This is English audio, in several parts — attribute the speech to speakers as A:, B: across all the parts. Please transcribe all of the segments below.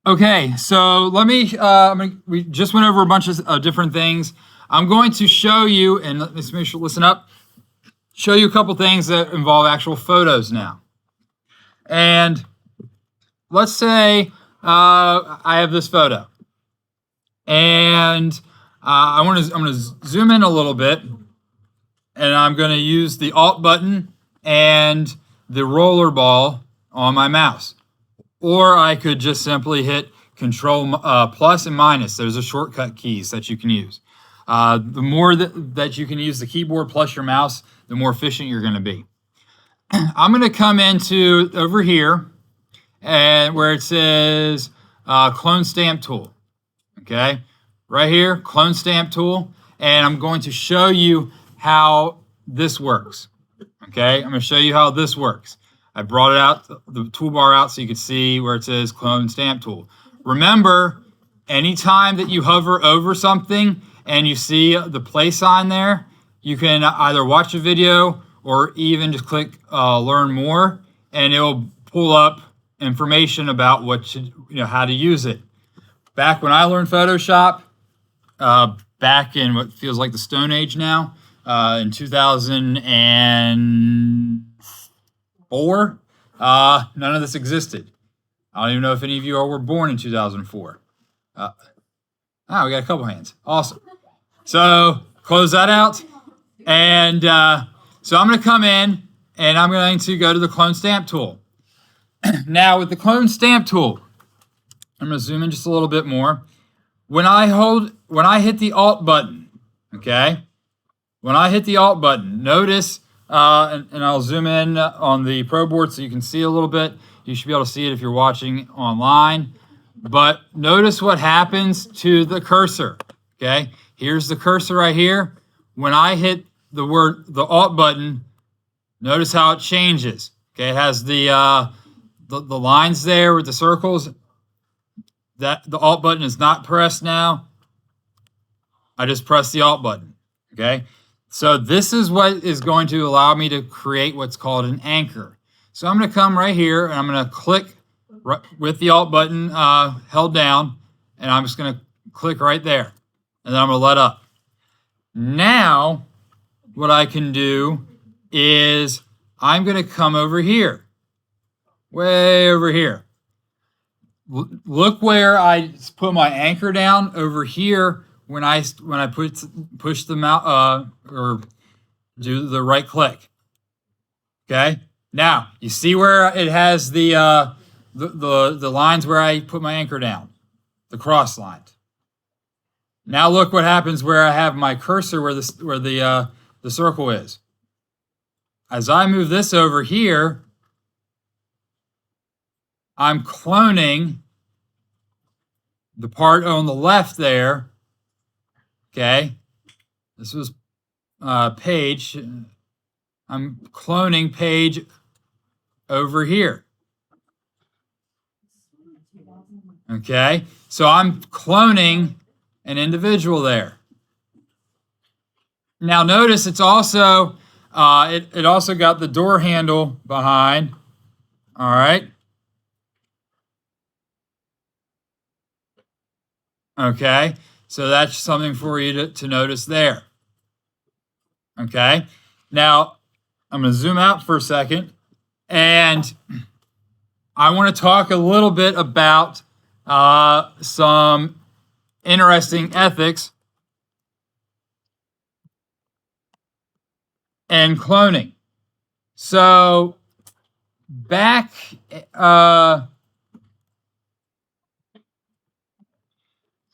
A: Okay, so let me, we just went over a bunch of different things. I'm going to show you, and let's make sure, listen up, show you a couple things that involve actual photos now. And let's say I have this photo, and I'm going to zoom in a little bit, and I'm going to use the Alt button and the roller ball on my mouse. Or I could just simply hit Control plus and minus. Those are shortcut keys that you can use. The more that you can use the keyboard plus your mouse, the more efficient you're going to be. I'm going to come into over here and where it says Clone Stamp Tool. Okay, right here, Clone Stamp Tool, and I'm going to show you how this works. Okay, I'm going to show you how this works. I brought it out, the toolbar out, so you can see where it says Clone Stamp Tool. Remember, anytime that you hover over something and you see the play sign there, you can either watch a video or even just click Learn More, and it will pull up information about how to use it. Back when I learned Photoshop, back in what feels like the Stone Age now, in 2004, none of this existed. I don't even know if any of you all were born in 2004. We got a couple hands. Awesome. So close that out. And so I'm going to come in and I'm going to go to the Clone Stamp Tool. Now with the Clone Stamp Tool, I'm going to zoom in just a little bit more. When I hit the Alt button, okay? When I hit the Alt button, notice, and I'll zoom in on the Pro Board so you can see a little bit. You should be able to see it if you're watching online. But notice what happens to the cursor, okay? Here's the cursor right here. When I hit the Alt button, notice how it changes. Okay, it has the lines there with the circles. That the Alt button is not pressed now. I just press the Alt button, okay? So this is what is going to allow me to create what's called an anchor. So I'm going to come right here and I'm going to click with the Alt button held down, and I'm just going to click right there, and then I'm going to let up. Now what I can do is I'm going to come over here, way over here. Look where I put my anchor down over here when I push the mouse or do the right click. Okay. Now you see where it has the lines where I put my anchor down, the cross lines. Now look what happens where I have my cursor where the circle is. As I move this over here, I'm cloning the part on the left there. Okay, this was page. I'm cloning page over here. Okay, so I'm cloning an individual there. Now notice it's also it also got the door handle behind. All right. Okay, so that's something for you to notice there. Okay, now I'm going to zoom out for a second, and I want to talk a little bit about some interesting ethics and cloning. So back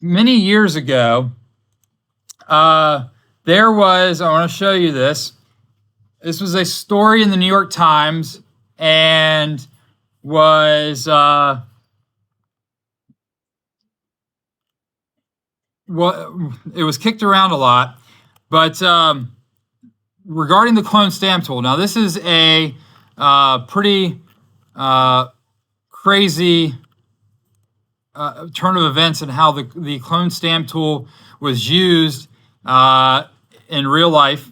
A: many years ago, there was, I want to show you this. This was a story in the New York Times and was, well, it was kicked around a lot, but regarding the Clone Stamp Tool, now this is a pretty crazy turn of events and how the Clone Stamp Tool was used in real life.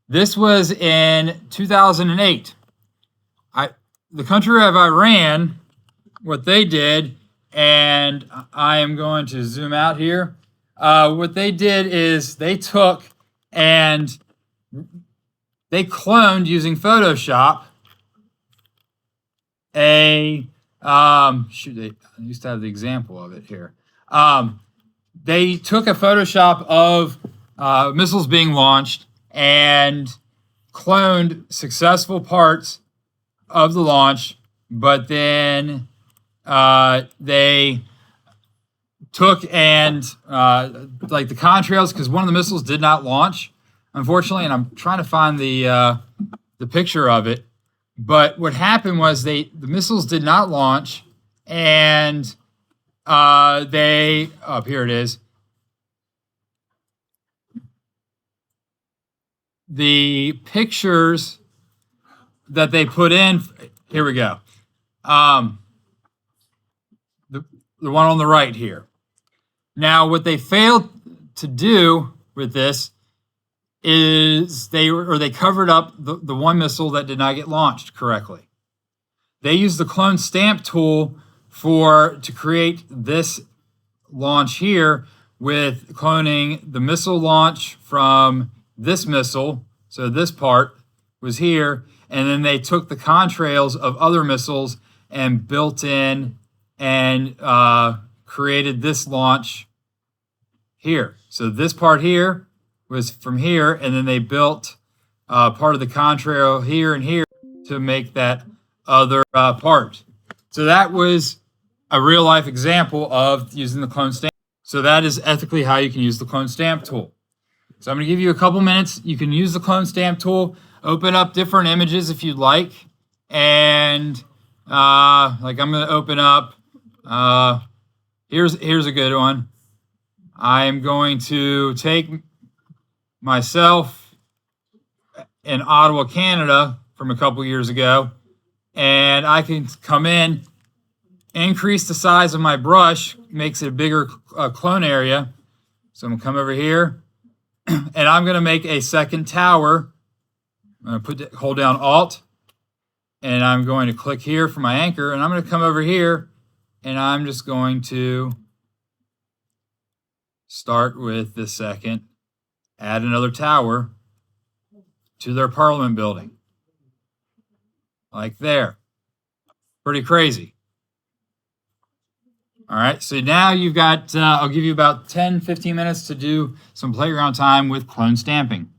A: This was in 2008. The country of Iran, what they did and I am going to zoom out here. What they did is they took and they cloned using Photoshop I used to have the example of it here. They took a Photoshop of missiles being launched and cloned successful parts of the launch, but then they took and like the contrails, because one of the missiles did not launch, unfortunately, and I'm trying to find the picture of it. But what happened was the missiles did not launch, and here it is. The pictures that they put in, here we go. The one on the right here. Now, what they failed to do with this is they covered up the one missile that did not get launched correctly. They used the clone stamp tool to create this launch here with cloning the missile launch from this missile. So this part was here, and then they took the contrails of other missiles and built in and created this launch here. So this part here was from here, and then they built part of the contrail here and here to make that other part. So that was a real life example of using the clone stamp. So that is ethically how you can use the clone stamp tool. So I'm going to give you a couple minutes. You can use the clone stamp tool, open up different images if you'd like, and like I'm going to open up. Here's a good one. I'm going to take myself in Ottawa, Canada from a couple years ago, and I can come in, increase the size of my brush, makes it a bigger clone area. So I'm gonna come over here, and I'm gonna make a second tower. I'm gonna hold down Alt, and I'm going to click here for my anchor, and I'm gonna come over here, and I'm just going to start with the second, add another tower to their Parliament building. Like there. Pretty crazy. All right, so now you've got, I'll give you about 10, 15 minutes to do some playground time with clone stamping.